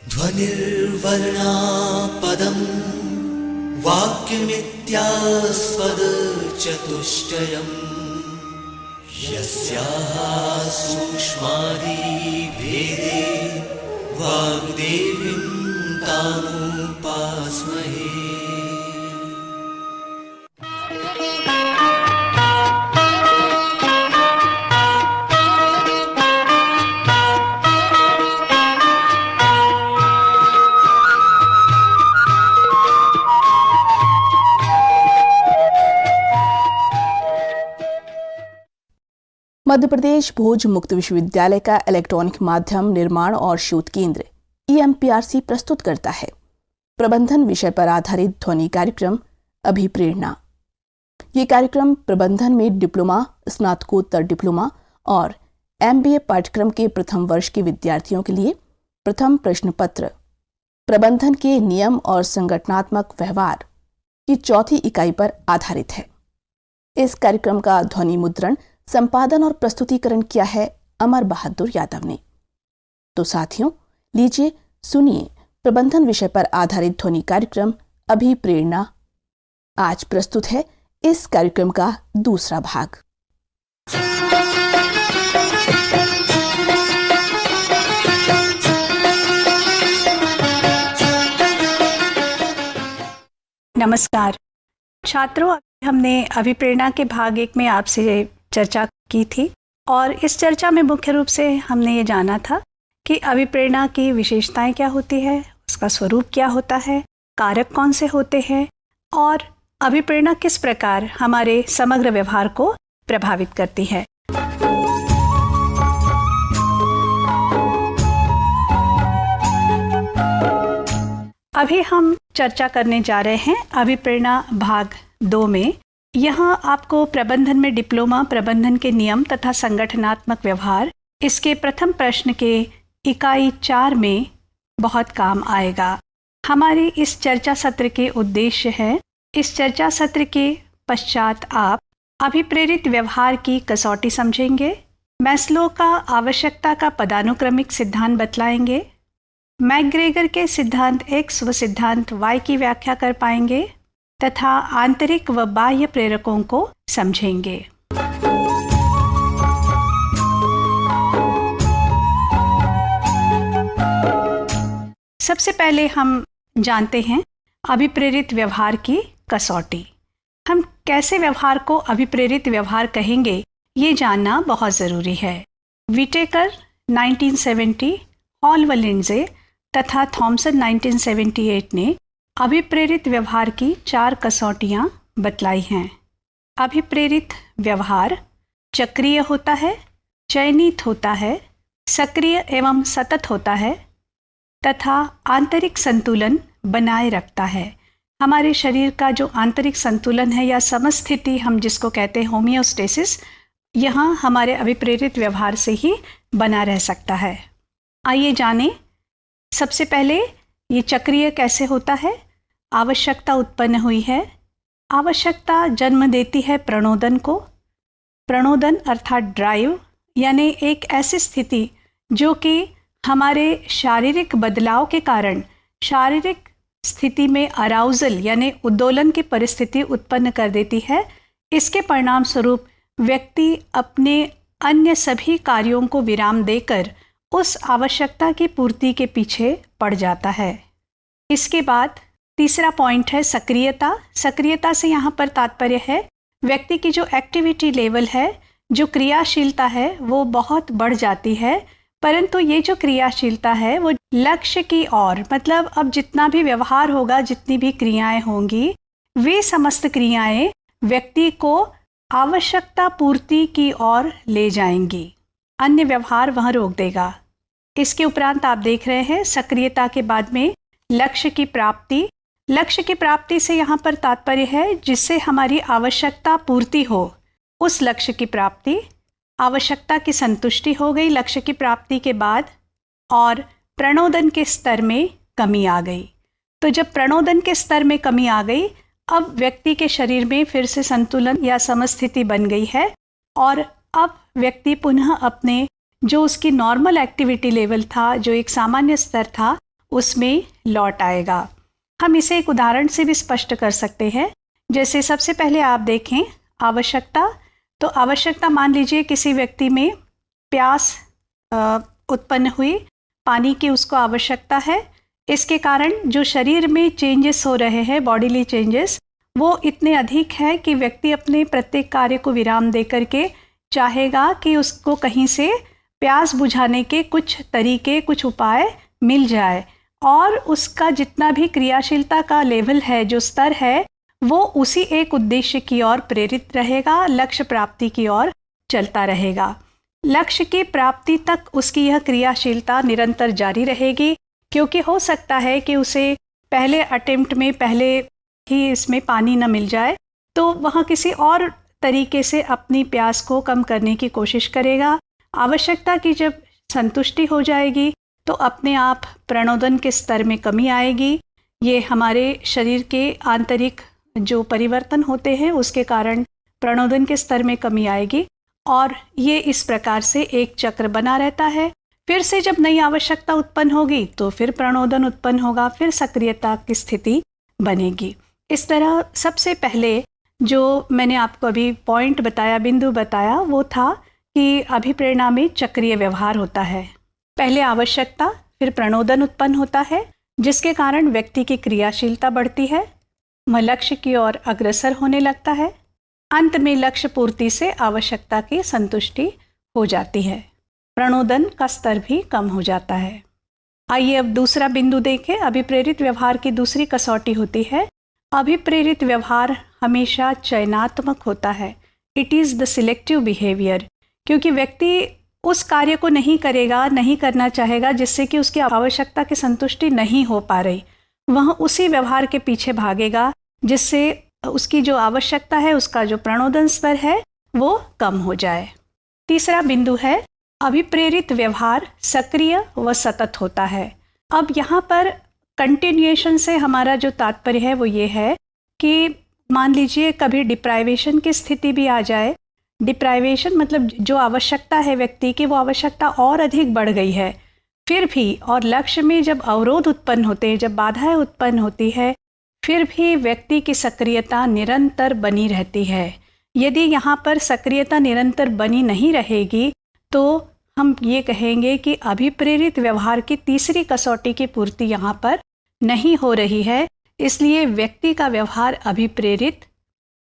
ध्वनिर्वर्णा पदं वाक्यमित्यास्पदचतुष्टयम् यस्याः सूक्ष्मादिभेदे वाग्देवीं तामुपास्महे। मध्य प्रदेश भोज मुक्त विश्वविद्यालय का इलेक्ट्रॉनिक माध्यम निर्माण और शोध केंद्र EMPRC प्रस्तुत करता है प्रबंधन विषय पर आधारित ध्वनि कार्यक्रम अभिप्रेरणा। ये कार्यक्रम प्रबंधन में डिप्लोमा, स्नातकोत्तर डिप्लोमा और MBA पाठ्यक्रम के प्रथम वर्ष के विद्यार्थियों के लिए प्रथम प्रश्न पत्र, प्रबंधन के नियम और संगठनात्मक व्यवहार की चौथी इकाई पर आधारित है। इस कार्यक्रम का ध्वनि मुद्रण, संपादन और प्रस्तुतिकरण किया है अमर बहादुर यादव ने। तो साथियों, लीजिए सुनिए प्रबंधन विषय पर आधारित ध्वनि कार्यक्रम अभिप्रेरणा। आज प्रस्तुत है इस कार्यक्रम का दूसरा भाग। नमस्कार छात्रों, हमने अभिप्रेरणा के भाग 1 में आपसे चर्चा की थी और इस चर्चा में मुख्य रूप से हमने ये जाना था कि अभिप्रेरणा की विशेषताएं क्या होती है, उसका स्वरूप क्या होता है, कारक कौन से होते हैं और अभिप्रेरणा किस प्रकार हमारे समग्र व्यवहार को प्रभावित करती है। अभी हम चर्चा करने जा रहे हैं अभिप्रेरणा भाग 2 में। यहाँ आपको प्रबंधन में डिप्लोमा, प्रबंधन के नियम तथा संगठनात्मक व्यवहार, इसके प्रथम प्रश्न के इकाई 4 में बहुत काम आएगा। हमारी इस चर्चा सत्र के उद्देश्य है, इस चर्चा सत्र के पश्चात आप अभिप्रेरित व्यवहार की कसौटी समझेंगे, मैस्लो का आवश्यकता का पदानुक्रमिक सिद्धांत बतलाएंगे, मैकग्रेगर के सिद्धांत X व सिद्धांत Y की व्याख्या कर पाएंगे तथा आंतरिक व बाह्य प्रेरकों को समझेंगे। सबसे पहले हम जानते हैं अभिप्रेरित व्यवहार की कसौटी। हम कैसे व्यवहार को अभिप्रेरित व्यवहार कहेंगे, ये जानना बहुत ज़रूरी है। विटेकर 1970, हॉल व लिंडजे तथा थॉमसन 1978 ने अभिप्रेरित व्यवहार की 4 कसौटियाँ बतलाई हैं। अभिप्रेरित व्यवहार चक्रीय होता है, चयनित होता है, सक्रिय एवं सतत होता है तथा आंतरिक संतुलन बनाए रखता है। हमारे शरीर का जो आंतरिक संतुलन है या समस्थिति हम जिसको कहते हैं होमियोस्टेसिस, यहाँ हमारे अभिप्रेरित व्यवहार से ही बना रह सकता है। आइए जानें, सबसे पहले ये चक्रीय कैसे होता है। आवश्यकता उत्पन्न हुई है, आवश्यकता जन्म देती है प्रणोदन को। प्रणोदन अर्थात ड्राइव, यानी एक ऐसी स्थिति जो कि हमारे शारीरिक बदलाव के कारण शारीरिक स्थिति में अराउजल यानी उद्दोलन की परिस्थिति उत्पन्न कर देती है। इसके परिणाम स्वरूप व्यक्ति अपने अन्य सभी कार्यों को विराम देकर उस आवश्यकता की पूर्ति के पीछे पड़ जाता है। इसके बाद तीसरा पॉइंट है सक्रियता। सक्रियता से यहाँ पर तात्पर्य है व्यक्ति की जो एक्टिविटी लेवल है, जो क्रियाशीलता है वो बहुत बढ़ जाती है, परंतु ये जो क्रियाशीलता है वो लक्ष्य की ओर, मतलब अब जितना भी व्यवहार होगा, जितनी भी क्रियाएं होंगी, वे समस्त क्रियाएं व्यक्ति को आवश्यकता पूर्ति की ओर ले जाएंगी, अन्य व्यवहार वहाँ रोक देगा। इसके उपरांत आप देख रहे हैं सक्रियता के बाद में लक्ष्य की प्राप्ति। लक्ष्य की प्राप्ति से यहाँ पर तात्पर्य है जिससे हमारी आवश्यकता पूर्ति हो, उस लक्ष्य की प्राप्ति। आवश्यकता की संतुष्टि हो गई लक्ष्य की प्राप्ति के बाद, और प्रणोदन के स्तर में कमी आ गई। तो जब प्रणोदन के स्तर में कमी आ गई, अब व्यक्ति के शरीर में फिर से संतुलन या समस्थिति बन गई है और अब व्यक्ति पुनः अपने जो उसकी नॉर्मल एक्टिविटी लेवल था, जो एक सामान्य स्तर था, उसमें लौट आएगा। हम इसे एक उदाहरण से भी स्पष्ट कर सकते हैं। जैसे सबसे पहले आप देखें आवश्यकता, तो आवश्यकता मान लीजिए किसी व्यक्ति में प्यास उत्पन्न हुई, पानी की उसको आवश्यकता है। इसके कारण जो शरीर में चेंजेस हो रहे हैं, बॉडीली चेंजेस, वो इतने अधिक है कि व्यक्ति अपने प्रत्येक कार्य को विराम दे करके चाहेगा कि उसको कहीं से प्यास बुझाने के कुछ तरीके, कुछ उपाय मिल जाए, और उसका जितना भी क्रियाशीलता का लेवल है, जो स्तर है, वो उसी एक उद्देश्य की ओर प्रेरित रहेगा, लक्ष्य प्राप्ति की ओर चलता रहेगा। लक्ष्य की प्राप्ति तक उसकी यह क्रियाशीलता निरंतर जारी रहेगी, क्योंकि हो सकता है कि उसे पहले अटेम्प्ट में पहले ही इसमें पानी न मिल जाए, तो वह किसी और तरीके से अपनी प्यास को कम करने की कोशिश करेगा। आवश्यकता की जब संतुष्टि हो जाएगी तो अपने आप प्रणोदन के स्तर में कमी आएगी। ये हमारे शरीर के आंतरिक जो परिवर्तन होते हैं उसके कारण प्रणोदन के स्तर में कमी आएगी, और ये इस प्रकार से एक चक्र बना रहता है। फिर से जब नई आवश्यकता उत्पन्न होगी तो फिर प्रणोदन उत्पन्न होगा, फिर सक्रियता की स्थिति बनेगी। इस तरह सबसे पहले जो मैंने आपको अभी पॉइंट बताया, बिंदु बताया, वो था कि अभिप्रेरणा में चक्रीय व्यवहार होता है। पहले आवश्यकता, फिर प्रणोदन उत्पन्न होता है, जिसके कारण व्यक्ति की क्रियाशीलता बढ़ती है, वह लक्ष्य की ओर अग्रसर होने लगता है। अंत में लक्ष्य पूर्ति से आवश्यकता की संतुष्टि हो जाती है, प्रणोदन का स्तर भी कम हो जाता है। आइए अब दूसरा बिंदु देखें। अभिप्रेरित व्यवहार की दूसरी कसौटी होती है, अभिप्रेरित व्यवहार हमेशा चयनात्मक होता है। It is the selective behaviour, क्योंकि व्यक्ति उस कार्य को नहीं करेगा, नहीं करना चाहेगा जिससे कि उसकी आवश्यकता की संतुष्टि नहीं हो पा रही। वह उसी व्यवहार के पीछे भागेगा जिससे उसकी जो आवश्यकता है, उसका जो प्रणोदन स्तर है, वो कम हो जाए। तीसरा बिंदु है अभिप्रेरित व्यवहार सक्रिय व सतत होता है। अब यहाँ पर कंटिन्यूएशन से हमारा जो तात्पर्य है वो ये है कि मान लीजिए कभी डिप्राइवेशन की स्थिति भी आ जाए। डिप्राइवेशन मतलब जो आवश्यकता है व्यक्ति की, वो आवश्यकता और अधिक बढ़ गई है, फिर भी, और लक्ष्य में जब अवरोध उत्पन्न होते हैं, जब बाधाएं उत्पन्न होती है, फिर भी व्यक्ति की सक्रियता निरंतर बनी रहती है। यदि यहाँ पर सक्रियता निरंतर बनी नहीं रहेगी तो हम ये कहेंगे कि अभिप्रेरित व्यवहार की तीसरी कसौटी की पूर्ति यहाँ पर नहीं हो रही है, इसलिए व्यक्ति का व्यवहार अभिप्रेरित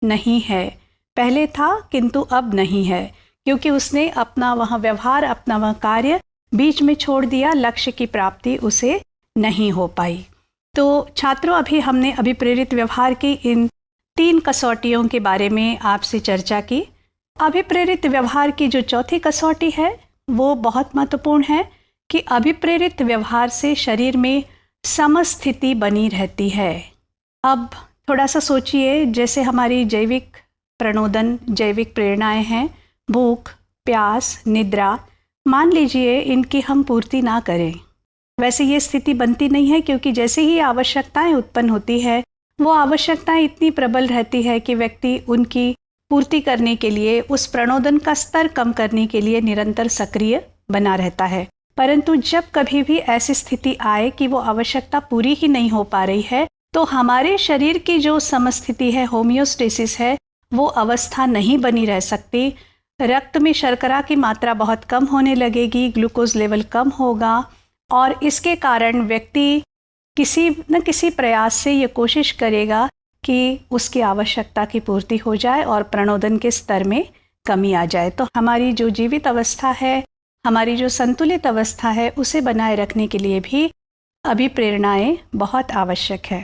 नहीं है। पहले था किंतु अब नहीं है, क्योंकि उसने अपना वह व्यवहार, अपना वह कार्य बीच में छोड़ दिया, लक्ष्य की प्राप्ति उसे नहीं हो पाई। तो छात्रों, अभी हमने अभिप्रेरित व्यवहार की इन 3 कसौटियों के बारे में आपसे चर्चा की। अभिप्रेरित व्यवहार की जो चौथी कसौटी है वो बहुत महत्वपूर्ण है कि अभिप्रेरित व्यवहार से शरीर में समस्थिति बनी रहती है। अब थोड़ा सा सोचिए, जैसे हमारी जैविक प्रणोदन, जैविक प्रेरणाएं हैं, भूख, प्यास, निद्रा, मान लीजिए इनकी हम पूर्ति ना करें, वैसे ये स्थिति बनती नहीं है, क्योंकि जैसे ही आवश्यकताएं उत्पन्न होती है वो आवश्यकताएं इतनी प्रबल रहती है कि व्यक्ति उनकी पूर्ति करने के लिए, उस प्रणोदन का स्तर कम करने के लिए निरंतर सक्रिय बना रहता है। परंतु जब कभी भी ऐसी स्थिति आए कि वो आवश्यकता पूरी ही नहीं हो पा रही है, तो हमारे शरीर की जो समस्थिति है, होमियोस्टेसिस है, वो अवस्था नहीं बनी रह सकती। रक्त में शर्करा की मात्रा बहुत कम होने लगेगी, ग्लूकोज लेवल कम होगा, और इसके कारण व्यक्ति किसी न किसी प्रयास से ये कोशिश करेगा कि उसकी आवश्यकता की पूर्ति हो जाए और प्रणोदन के स्तर में कमी आ जाए। तो हमारी जो जीवित अवस्था है, हमारी जो संतुलित अवस्था है, उसे बनाए रखने के लिए भी अभिप्रेरणाएं बहुत आवश्यक है।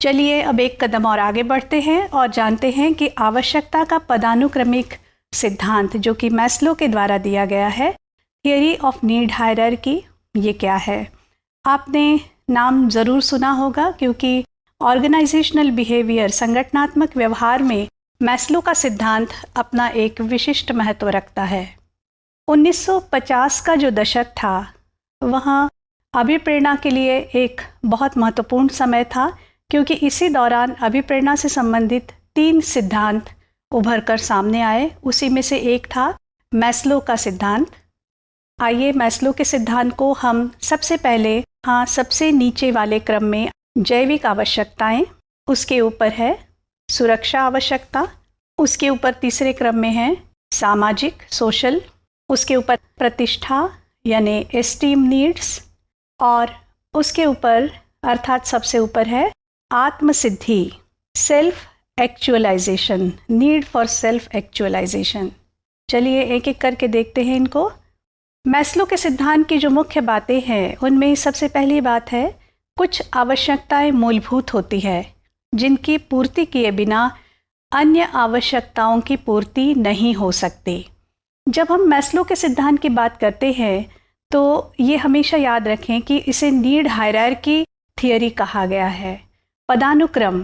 चलिए अब एक कदम और आगे बढ़ते हैं और जानते हैं कि आवश्यकता का पदानुक्रमिक सिद्धांत जो कि मैस्लो के द्वारा दिया गया है, थियरी ऑफ नीड हायरार्की, ये क्या है। आपने नाम ज़रूर सुना होगा, क्योंकि ऑर्गेनाइजेशनल बिहेवियर, संगठनात्मक व्यवहार में मैस्लो का सिद्धांत अपना एक विशिष्ट महत्व रखता है। 1950 का जो दशक था वह अभिप्रेरणा के लिए एक बहुत महत्वपूर्ण समय था, क्योंकि इसी दौरान अभिप्रेरणा से संबंधित 3 सिद्धांत उभर कर सामने आए। उसी में से एक था मैस्लो का सिद्धांत। आइए मैस्लो के सिद्धांत को हम सबसे पहले सबसे नीचे वाले क्रम में जैविक आवश्यकताएं, उसके ऊपर है सुरक्षा आवश्यकता, उसके ऊपर तीसरे क्रम में है सामाजिक सोशल, उसके ऊपर प्रतिष्ठा यानी एस्टीम नीड्स, और उसके ऊपर अर्थात सबसे ऊपर है आत्मसिद्धि, self actualization, need for self actualization. चलिए एक एक करके देखते हैं इनको। मैस्लो के सिद्धांत की जो मुख्य बातें हैं उनमें सबसे पहली बात है कुछ आवश्यकताएं मूलभूत होती है जिनकी पूर्ति किए बिना अन्य आवश्यकताओं की पूर्ति नहीं हो सकती। जब हम मैस्लो के सिद्धांत की बात करते हैं तो ये हमेशा याद रखें कि इसे नीड हायरार्की थियरी कहा गया है, पदानुक्रम,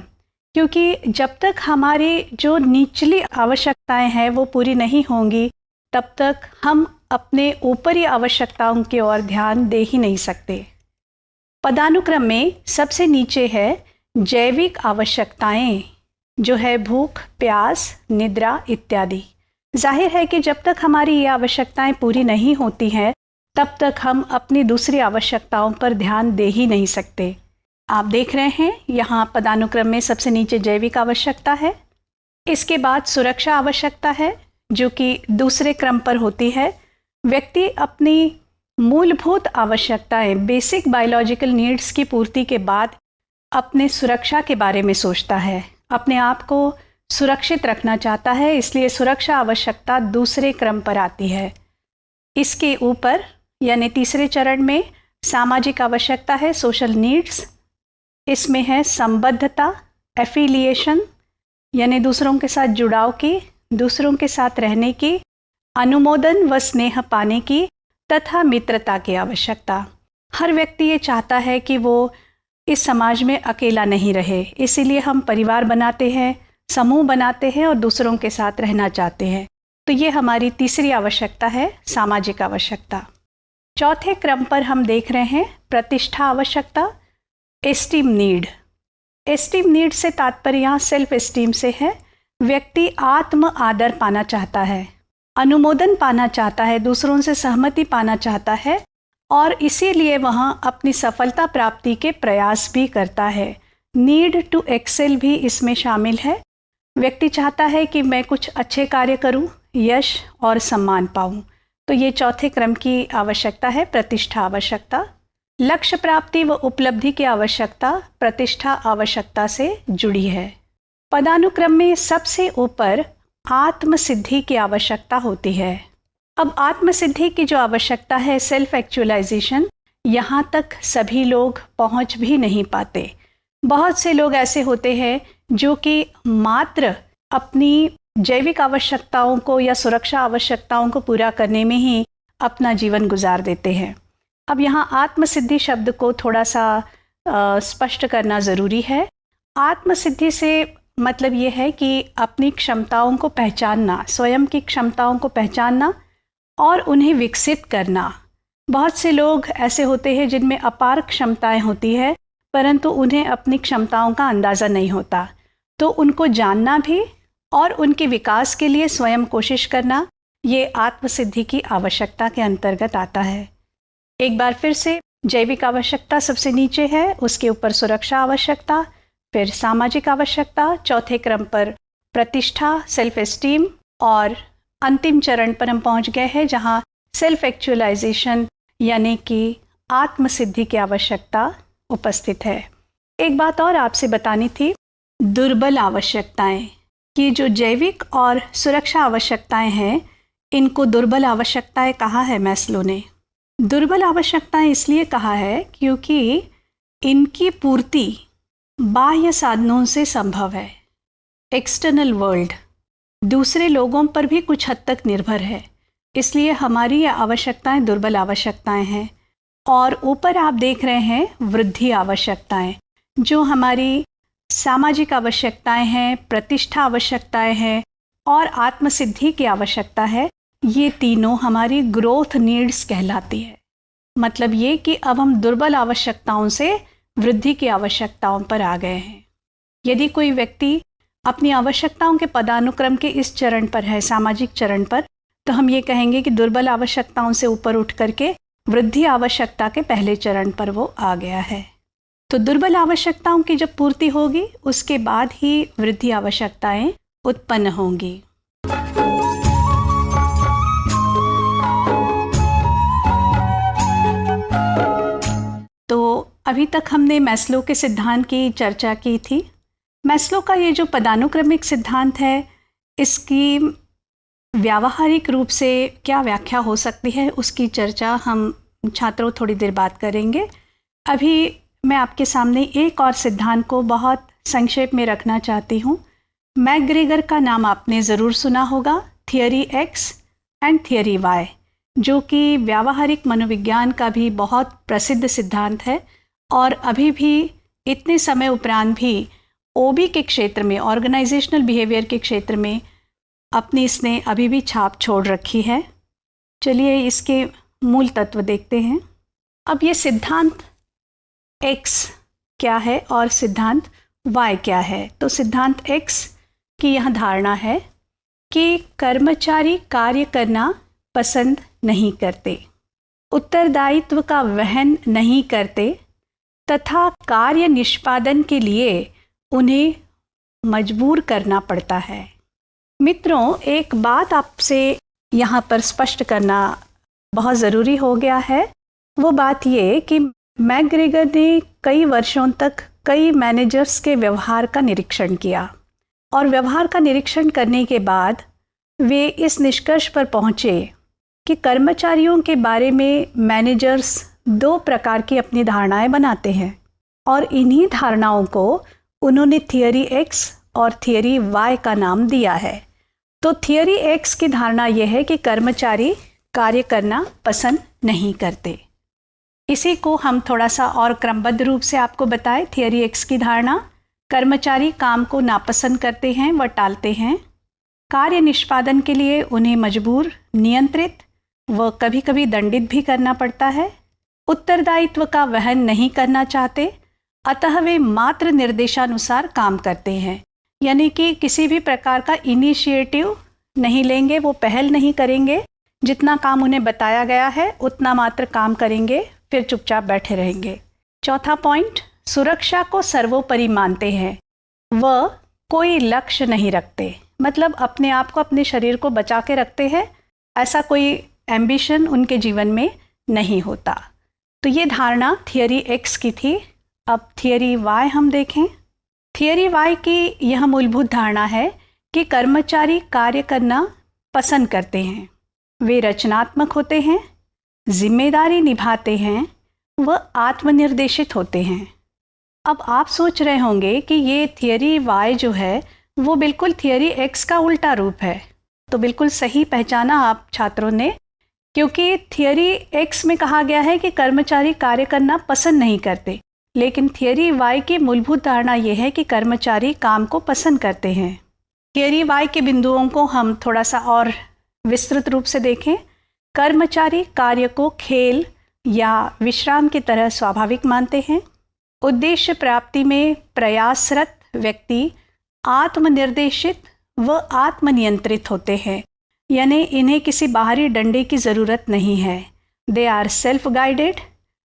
क्योंकि जब तक हमारी जो निचली आवश्यकताएं हैं वो पूरी नहीं होंगी तब तक हम अपने ऊपरी आवश्यकताओं की ओर ध्यान दे ही नहीं सकते। पदानुक्रम में सबसे नीचे है जैविक आवश्यकताएं, जो है भूख, प्यास, निद्रा इत्यादि। जाहिर है कि जब तक हमारी ये आवश्यकताएं पूरी नहीं होती हैं तब तक हम अपनी दूसरी आवश्यकताओं पर ध्यान दे ही नहीं सकते। आप देख रहे हैं यहाँ पदानुक्रम में सबसे नीचे जैविक आवश्यकता है, इसके बाद सुरक्षा आवश्यकता है जो कि दूसरे क्रम पर होती है। व्यक्ति अपनी मूलभूत आवश्यकताएं, बेसिक बायोलॉजिकल नीड्स की पूर्ति के बाद अपने सुरक्षा के बारे में सोचता है, अपने आप को सुरक्षित रखना चाहता है, इसलिए सुरक्षा आवश्यकता दूसरे क्रम पर आती है। इसके ऊपर यानी तीसरे चरण में सामाजिक आवश्यकता है, सोशल नीड्स। इसमें है संबद्धता, एफिलिएशन, यानी दूसरों के साथ जुड़ाव की, दूसरों के साथ रहने की, अनुमोदन व स्नेह पाने की तथा मित्रता की आवश्यकता। हर व्यक्ति ये चाहता है कि वो इस समाज में अकेला नहीं रहे, इसीलिए हम परिवार बनाते हैं, समूह बनाते हैं और दूसरों के साथ रहना चाहते हैं। तो ये हमारी तीसरी आवश्यकता है, सामाजिक आवश्यकता। चौथे क्रम पर हम देख रहे हैं प्रतिष्ठा आवश्यकता, एस्टीम नीड। एस्टीम नीड से तात्पर्य यहाँ सेल्फ एस्टीम से है। व्यक्ति आत्म आदर पाना चाहता है, अनुमोदन पाना चाहता है, दूसरों से सहमति पाना चाहता है और इसीलिए वह अपनी सफलता प्राप्ति के प्रयास भी करता है। नीड टू एक्सेल भी इसमें शामिल है। व्यक्ति चाहता है कि मैं कुछ अच्छे कार्य करूं, यश और सम्मान पाऊं। तो ये चौथे क्रम की आवश्यकता है, प्रतिष्ठा आवश्यकता। लक्ष्य प्राप्ति व उपलब्धि की आवश्यकता प्रतिष्ठा आवश्यकता से जुड़ी है। पदानुक्रम में सबसे ऊपर आत्मसिद्धि की आवश्यकता होती है। अब आत्मसिद्धि की जो आवश्यकता है, सेल्फ एक्चुअलाइजेशन, यहाँ तक सभी लोग पहुँच भी नहीं पाते। बहुत से लोग ऐसे होते हैं जो कि मात्र अपनी जैविक आवश्यकताओं को या सुरक्षा आवश्यकताओं को पूरा करने में ही अपना जीवन गुजार देते हैं। अब यहाँ आत्मसिद्धि शब्द को थोड़ा सा स्पष्ट करना ज़रूरी है। आत्मसिद्धि से मतलब ये है कि अपनी क्षमताओं को पहचानना, स्वयं की क्षमताओं को पहचानना और उन्हें विकसित करना। बहुत से लोग ऐसे होते हैं जिनमें अपार क्षमताएं होती है परंतु उन्हें अपनी क्षमताओं का अंदाज़ा नहीं होता, तो उनको जानना भी और उनके विकास के लिए स्वयं कोशिश करना, ये आत्मसिद्धि की आवश्यकता के अंतर्गत आता है। एक बार फिर से जैविक आवश्यकता सबसे नीचे है, उसके ऊपर सुरक्षा आवश्यकता, फिर सामाजिक आवश्यकता, चौथे क्रम पर प्रतिष्ठा, सेल्फ एस्टीम और अंतिम चरण पर हम पहुंच गए हैं जहां सेल्फ एक्चुअलाइजेशन यानी कि आत्मसिद्धि की आवश्यकता उपस्थित है। एक बात और आपसे बतानी थी, दुर्बल आवश्यकताएं कि जो जैविक और सुरक्षा आवश्यकताएं हैं इनको दुर्बल आवश्यकताएं कहा है मैस्लो ने। दुर्बल आवश्यकताएं इसलिए कहा है क्योंकि इनकी पूर्ति बाह्य साधनों से संभव है। एक्सटर्नल वर्ल्ड, दूसरे लोगों पर भी कुछ हद तक निर्भर है, इसलिए हमारी ये आवश्यकताएं दुर्बल आवश्यकताएं हैं। और ऊपर आप देख रहे हैं वृद्धि आवश्यकताएं, जो हमारी सामाजिक आवश्यकताएं हैं, प्रतिष्ठा आवश्यकताएं हैं और आत्मसिद्धि की आवश्यकता है। ये तीनों हमारी ग्रोथ नीड्स कहलाती है। मतलब ये कि अब हम दुर्बल आवश्यकताओं से वृद्धि की आवश्यकताओं पर आ गए हैं। यदि कोई व्यक्ति अपनी आवश्यकताओं के पदानुक्रम के इस चरण पर है, सामाजिक चरण पर, तो हम ये कहेंगे कि दुर्बल आवश्यकताओं से ऊपर उठ करके वृद्धि आवश्यकता के पहले चरण पर वो आ गया है। तो दुर्बल आवश्यकताओं की जब पूर्ति होगी उसके बाद ही वृद्धि आवश्यकताएं उत्पन्न होंगी। तो अभी तक हमने मैस्लो के सिद्धांत की चर्चा की थी। मैस्लो का ये जो पदानुक्रमिक सिद्धांत है, इसकी व्यावहारिक रूप से क्या व्याख्या हो सकती है उसकी चर्चा हम छात्रों थोड़ी देर बाद करेंगे। अभी मैं आपके सामने एक और सिद्धांत को बहुत संक्षेप में रखना चाहती हूँ। मैकग्रेगर का नाम आपने ज़रूर सुना होगा, theory X and theory Y, जो कि व्यावहारिक मनोविज्ञान का भी बहुत प्रसिद्ध सिद्धांत है और अभी भी इतने समय उपरांत भी ओबी के क्षेत्र में, ऑर्गेनाइजेशनल बिहेवियर के क्षेत्र में अपनी इसने अभी भी छाप छोड़ रखी है। चलिए इसके मूल तत्व देखते हैं। अब ये सिद्धांत एक्स क्या है और सिद्धांत वाई क्या है। तो सिद्धांत एक्स की यह धारणा है कि कर्मचारी कार्य करना पसंद नहीं करते, उत्तरदायित्व का वहन नहीं करते तथा कार्य निष्पादन के लिए उन्हें मजबूर करना पड़ता है। मित्रों, एक बात आपसे यहाँ पर स्पष्ट करना बहुत ज़रूरी हो गया है। वो बात ये कि मैकग्रेगर ने कई वर्षों तक कई मैनेजर्स के व्यवहार का निरीक्षण किया और व्यवहार का निरीक्षण करने के बाद वे इस निष्कर्ष पर पहुँचे कि कर्मचारियों के बारे में मैनेजर्स दो प्रकार की अपनी धारणाएं बनाते हैं और इन्हीं धारणाओं को उन्होंने थियरी एक्स और थियरी वाई का नाम दिया है। तो थियरी एक्स की धारणा यह है कि कर्मचारी कार्य करना पसंद नहीं करते। इसी को हम थोड़ा सा और क्रमबद्ध रूप से आपको बताएं। थियरी एक्स की धारणा, कर्मचारी काम को नापसंद करते हैं व टालते हैं, कार्य निष्पादन के लिए उन्हें मजबूर, नियंत्रित व कभी कभी दंडित भी करना पड़ता है, उत्तरदायित्व का वहन नहीं करना चाहते, अतः वे मात्र निर्देशानुसार काम करते हैं, यानी कि किसी भी प्रकार का इनिशिएटिव नहीं लेंगे, वो पहल नहीं करेंगे, जितना काम उन्हें बताया गया है उतना मात्र काम करेंगे, फिर चुपचाप बैठे रहेंगे। चौथा पॉइंट, सुरक्षा को सर्वोपरि मानते हैं, वह कोई लक्ष्य नहीं रखते, मतलब अपने आप को, अपने शरीर को बचा के रखते हैं, ऐसा कोई एम्बिशन उनके जीवन में नहीं होता। तो ये धारणा थियरी एक्स की थी। अब थियरी वाई हम देखें। थियरी वाई की यह मूलभूत धारणा है कि कर्मचारी कार्य करना पसंद करते हैं, वे रचनात्मक होते हैं, जिम्मेदारी निभाते हैं व आत्मनिर्देशित होते हैं। अब आप सोच रहे होंगे कि ये थियरी वाई जो है वो बिल्कुल थियरी एक्स का उल्टा रूप है। तो बिल्कुल सही पहचाना आप छात्रों ने, क्योंकि थियरी एक्स में कहा गया है कि कर्मचारी कार्य करना पसंद नहीं करते, लेकिन थियरी वाई की मूलभूत धारणा यह है कि कर्मचारी काम को पसंद करते हैं। थियरी वाई के बिंदुओं को हम थोड़ा सा और विस्तृत रूप से देखें। कर्मचारी कार्य को खेल या विश्राम की तरह स्वाभाविक मानते हैं। उद्देश्य प्राप्ति में प्रयासरत व्यक्ति आत्मनिर्देशित व आत्मनियंत्रित होते हैं, यानी इन्हें किसी बाहरी डंडे की ज़रूरत नहीं है। They are self guided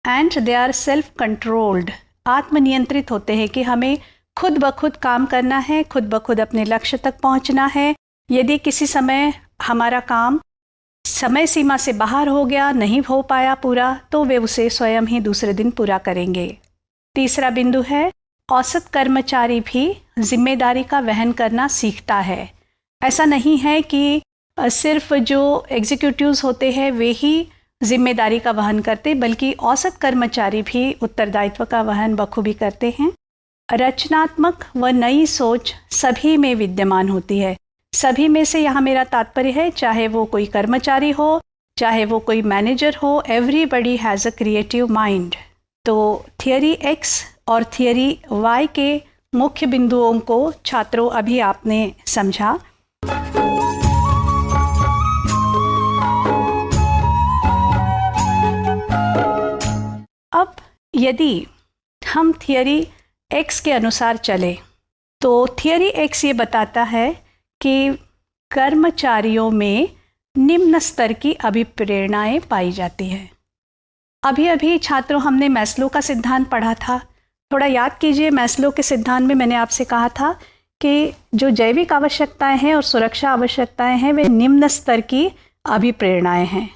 and they are self controlled. आत्मनियंत्रित होते हैं कि हमें खुद ब खुद काम करना है, खुद ब खुद अपने लक्ष्य तक पहुंचना है। यदि किसी समय हमारा काम समय सीमा से बाहर हो गया, नहीं हो पाया पूरा, तो वे उसे स्वयं ही दूसरे दिन पूरा करेंगे। तीसरा बिंदु है, औसत कर्मचारी भी जिम्मेदारी का वहन करना सीखता है। ऐसा नहीं है कि सिर्फ जो एग्जीक्यूटिव्स होते हैं वे ही जिम्मेदारी का वहन करते, बल्कि औसत कर्मचारी भी उत्तरदायित्व का वहन बखूबी करते हैं। रचनात्मक व नई सोच सभी में विद्यमान होती है। सभी में से यहाँ मेरा तात्पर्य है, चाहे वो कोई कर्मचारी हो, चाहे वो कोई मैनेजर हो, everybody has a creative mind. तो थियरी एक्स और थियरी वाई के मुख्य बिंदुओं को छात्रों अभी आपने समझा। अब यदि हम थियरी एक्स के अनुसार चले तो थियरी एक्स ये बताता है कि कर्मचारियों में निम्न स्तर की अभिप्रेरणाएं पाई जाती हैं। अभी अभी छात्रों हमने मैस्लो का सिद्धांत पढ़ा था। थोड़ा याद कीजिए, मैस्लो के सिद्धांत में मैंने आपसे कहा था कि जो जैविक आवश्यकताएं हैं और सुरक्षा आवश्यकताएं हैं वे निम्न स्तर की अभिप्रेरणाएं हैं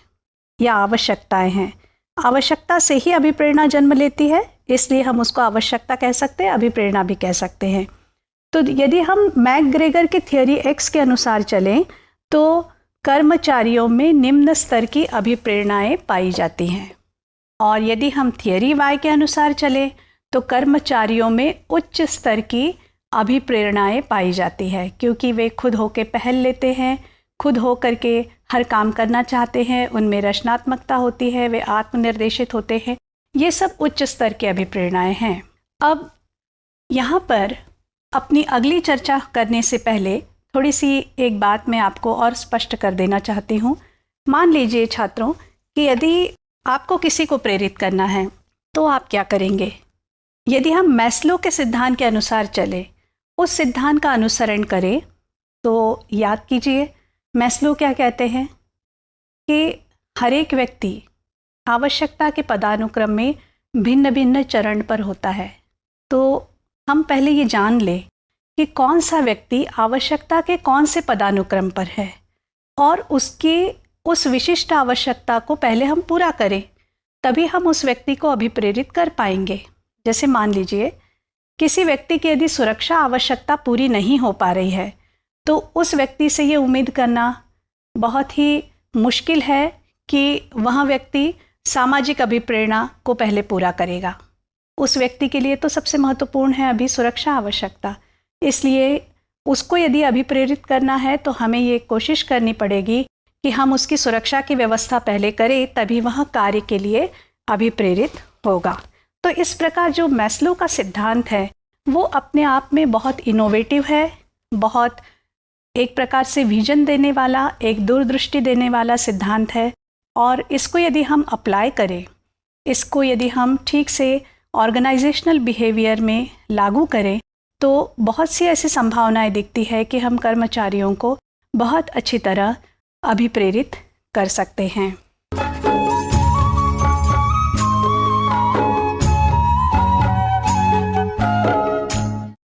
या आवश्यकताएं हैं। आवश्यकता से ही अभिप्रेरणा जन्म लेती है, इसलिए हम उसको आवश्यकता कह सकते हैं, अभिप्रेरणा भी कह सकते हैं। तो यदि हम मैकग्रेगर की थियरी एक्स के अनुसार चलें तो कर्मचारियों में निम्न स्तर की अभिप्रेरणाएं पाई जाती हैं, और यदि हम थियरी वाई के अनुसार चलें तो कर्मचारियों में उच्च स्तर की अभिप्रेरणाएं पाई जाती है, क्योंकि वे खुद होकर पहल लेते हैं, खुद हो करके हर काम करना चाहते हैं, उनमें रचनात्मकता होती है, वे आत्मनिर्देशित होते हैं। ये सब उच्च स्तर की अभिप्रेरणाएं हैं। अब यहाँ पर अपनी अगली चर्चा करने से पहले थोड़ी सी एक बात मैं आपको और स्पष्ट कर देना चाहती हूँ। मान लीजिए छात्रों कि यदि आपको किसी को प्रेरित करना है तो आप क्या करेंगे? यदि हम मैस्लो के सिद्धांत के अनुसार चले, उस सिद्धांत का अनुसरण करें, तो याद कीजिए मैस्लो क्या कहते हैं कि हर एक व्यक्ति आवश्यकता के पदानुक्रम में भिन्न भिन्न चरण पर होता है। तो हम पहले ये जान लें कि कौन सा व्यक्ति आवश्यकता के कौन से पदानुक्रम पर है, और उसकी उस विशिष्ट आवश्यकता को पहले हम पूरा करें, तभी हम उस व्यक्ति को अभिप्रेरित कर पाएंगे। जैसे मान लीजिए किसी व्यक्ति की यदि सुरक्षा आवश्यकता पूरी नहीं हो पा रही है, तो उस व्यक्ति से ये उम्मीद करना बहुत ही मुश्किल है कि वह व्यक्ति सामाजिक अभिप्रेरणा को पहले पूरा करेगा। उस व्यक्ति के लिए तो सबसे महत्वपूर्ण है अभी सुरक्षा आवश्यकता, इसलिए उसको यदि अभिप्रेरित करना है तो हमें ये कोशिश करनी पड़ेगी कि हम उसकी सुरक्षा की व्यवस्था पहले करें, तभी वह कार्य के लिए अभिप्रेरित होगा। तो इस प्रकार जो मैस्लो का सिद्धांत है वो अपने आप में बहुत इनोवेटिव है, बहुत एक प्रकार से विजन देने वाला, एक दूरदृष्टि देने वाला सिद्धांत है, और इसको यदि हम अप्लाई करें, इसको यदि हम ठीक से ऑर्गेनाइजेशनल बिहेवियर में लागू करें, तो बहुत सी ऐसी संभावनाएं दिखती है कि हम कर्मचारियों को बहुत अच्छी तरह अभिप्रेरित कर सकते हैं।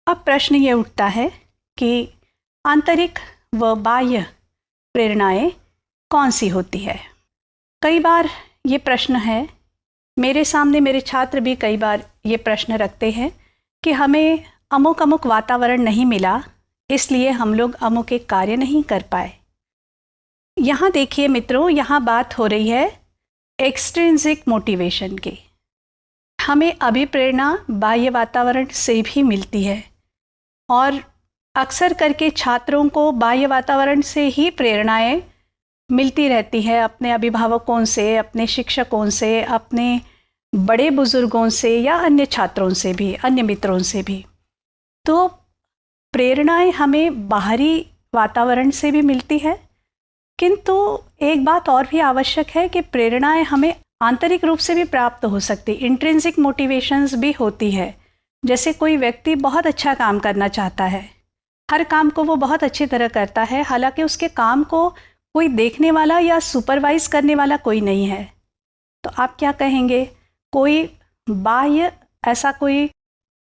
अब प्रश्न ये उठता है कि आंतरिक व बाह्य प्रेरणाएं कौन सी होती है? कई बार ये प्रश्न है, मेरे सामने मेरे छात्र भी कई बार ये प्रश्न रखते हैं कि हमें अमुक अमुक वातावरण नहीं मिला, इसलिए हम लोग अमुक एक कार्य नहीं कर पाए। यहाँ देखिए मित्रों, यहाँ बात हो रही है एक्सट्रिंसिक मोटिवेशन की। हमें अभिप्रेरणा बाह्य वातावरण से भी मिलती है, और अक्सर करके छात्रों को बाह्य वातावरण से ही प्रेरणाएं मिलती रहती है, अपने अभिभावकों से, अपने शिक्षकों से, अपने बड़े बुजुर्गों से या अन्य छात्रों से भी, अन्य मित्रों से भी। तो प्रेरणाएं हमें बाहरी वातावरण से भी मिलती है, किंतु एक बात और भी आवश्यक है कि प्रेरणाएं हमें आंतरिक रूप से भी प्राप्त हो सकती, इंट्रिंसिक मोटिवेशंस भी होती है। जैसे कोई व्यक्ति बहुत अच्छा काम करना चाहता है, हर काम को वो बहुत अच्छी तरह करता है, हालांकि उसके काम को कोई देखने वाला या सुपरवाइज करने वाला कोई नहीं है, तो आप क्या कहेंगे? कोई बाह्य ऐसा कोई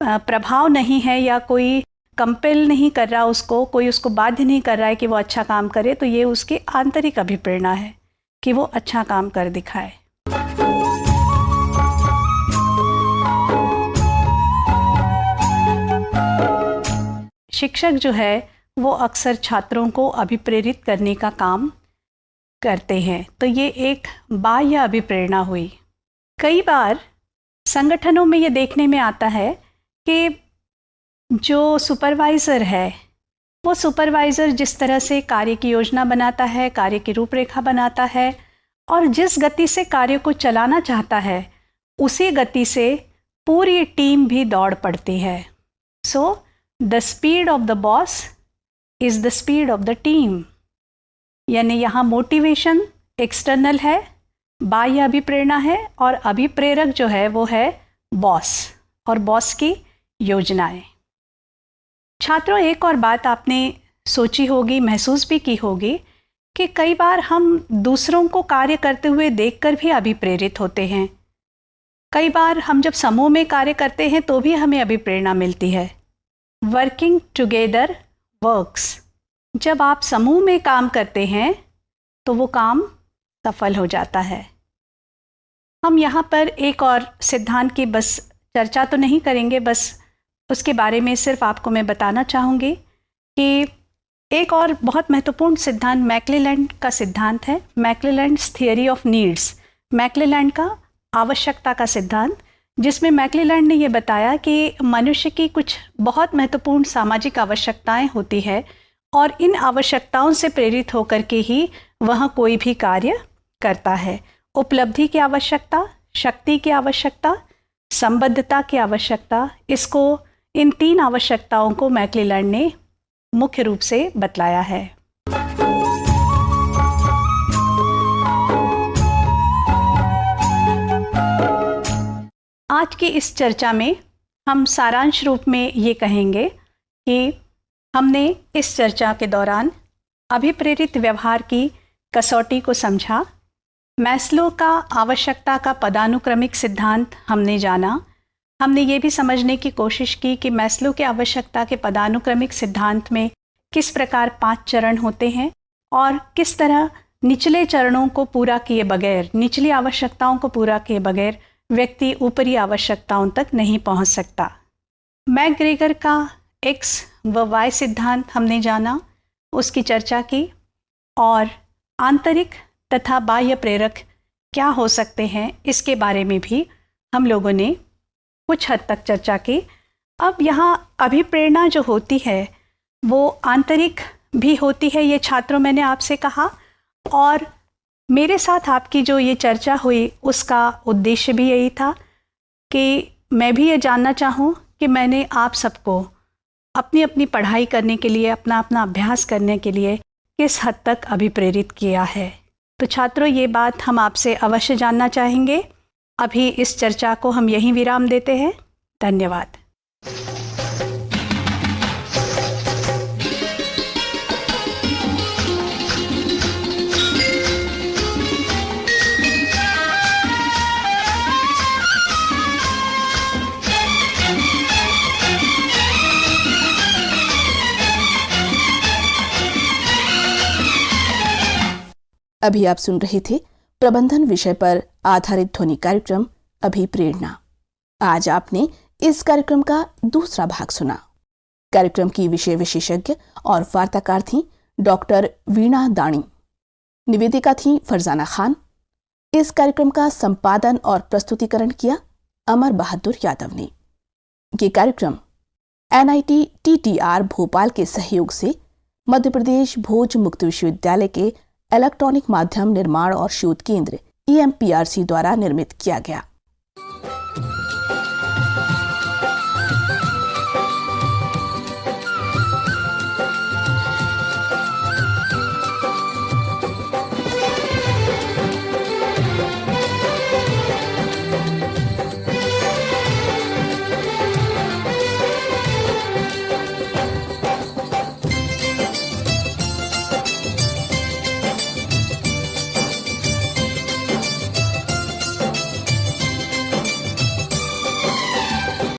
प्रभाव नहीं है या कोई कंपेल नहीं कर रहा उसको, कोई उसको बाध्य नहीं कर रहा है कि वो अच्छा काम करे, तो ये उसकी आंतरिक अभिप्रेरणा है कि वो अच्छा काम कर दिखाए। शिक्षक जो है वो अक्सर छात्रों को अभिप्रेरित करने का काम करते हैं, तो ये एक बाह्य अभिप्रेरणा हुई। कई बार संगठनों में ये देखने में आता है कि जो सुपरवाइज़र है, वो सुपरवाइज़र जिस तरह से कार्य की योजना बनाता है, कार्य की रूपरेखा बनाता है, और जिस गति से कार्य को चलाना चाहता है, उसी गति से पूरी टीम भी दौड़ पड़ती है। So the speed of the boss is the speed of the team. यानी यहाँ मोटिवेशन एक्सटर्नल है, बाह्य अभिप्रेरणा है, और अभिप्रेरक जो है वो है बॉस और बॉस की योजनाएं। छात्रों, एक और बात आपने सोची होगी, महसूस भी की होगी कि कई बार हम दूसरों को कार्य करते हुए देखकर भी अभिप्रेरित होते हैं। कई बार हम जब समूह में कार्य करते हैं तो भी हमें अभिप्रेरणा मिलती है। Working together works. जब आप समूह में काम करते हैं तो वो काम सफल हो जाता है। हम यहाँ पर एक और सिद्धांत की बस चर्चा तो नहीं करेंगे, बस उसके बारे में सिर्फ आपको मैं बताना चाहूँगी कि एक और बहुत महत्वपूर्ण सिद्धांत मैक्लेलैंड का सिद्धांत है, मैक्लेलैंड्स थियरी ऑफ नीड्स। मैक्लेलैंड का आवश्यकता का सिद्धांत, जिसमें मैक्लेलैंड ने ये बताया कि मनुष्य की कुछ बहुत महत्वपूर्ण सामाजिक आवश्यकताएं होती है और इन आवश्यकताओं से प्रेरित होकर के ही वह कोई भी कार्य करता है। उपलब्धि की आवश्यकता, शक्ति की आवश्यकता, संबद्धता की आवश्यकता, इसको इन 3 आवश्यकताओं को मैक्लेलैंड ने मुख्य रूप से बतलाया है। आज की इस चर्चा में हम सारांश रूप में ये कहेंगे कि हमने इस चर्चा के दौरान अभिप्रेरित व्यवहार की कसौटी को समझा। मैस्लो का आवश्यकता का पदानुक्रमिक सिद्धांत हमने जाना। हमने ये भी समझने की कोशिश की कि मैस्लो के आवश्यकता के पदानुक्रमिक सिद्धांत में किस प्रकार 5 चरण होते हैं और किस तरह निचले चरणों को पूरा किए बगैर, निचली आवश्यकताओं को पूरा किए बगैर व्यक्ति ऊपरी आवश्यकताओं तक नहीं पहुंच सकता। मैकग्रेगर का X व Y सिद्धांत हमने जाना, उसकी चर्चा की, और आंतरिक तथा बाह्य प्रेरक क्या हो सकते हैं इसके बारे में भी हम लोगों ने कुछ हद तक चर्चा की। अब यहाँ अभिप्रेरणा जो होती है वो आंतरिक भी होती है, ये छात्रों मैंने आपसे कहा, और मेरे साथ आपकी जो ये चर्चा हुई उसका उद्देश्य भी यही था कि मैं भी ये जानना चाहूँ कि मैंने आप सबको अपनी अपनी पढ़ाई करने के लिए, अपना अपना अभ्यास करने के लिए किस हद तक अभिप्रेरित किया है। तो छात्रों, ये बात हम आपसे अवश्य जानना चाहेंगे। अभी इस चर्चा को हम यहीं विराम देते हैं। धन्यवाद। अभी आप सुन रहे थे प्रबंधन विषय पर आधारित ध्वनि कार्यक्रम अभिप्रेरणा। आज आपने इस कार्यक्रम का दूसरा भाग सुना। कार्यक्रम की विषय विशेषज्ञ और वार्ताकार थीं डॉक्टर वीणा दाणी। निवेदिका थी फरजाना खान। इस कार्यक्रम का संपादन और प्रस्तुतिकरण किया अमर बहादुर यादव ने। ये कार्यक्रम NIT TTR भोपाल के सहयोग से मध्य प्रदेश भोज मुक्त विश्वविद्यालय के इलेक्ट्रॉनिक माध्यम निर्माण और शोध केंद्र EMPRC द्वारा निर्मित किया गया।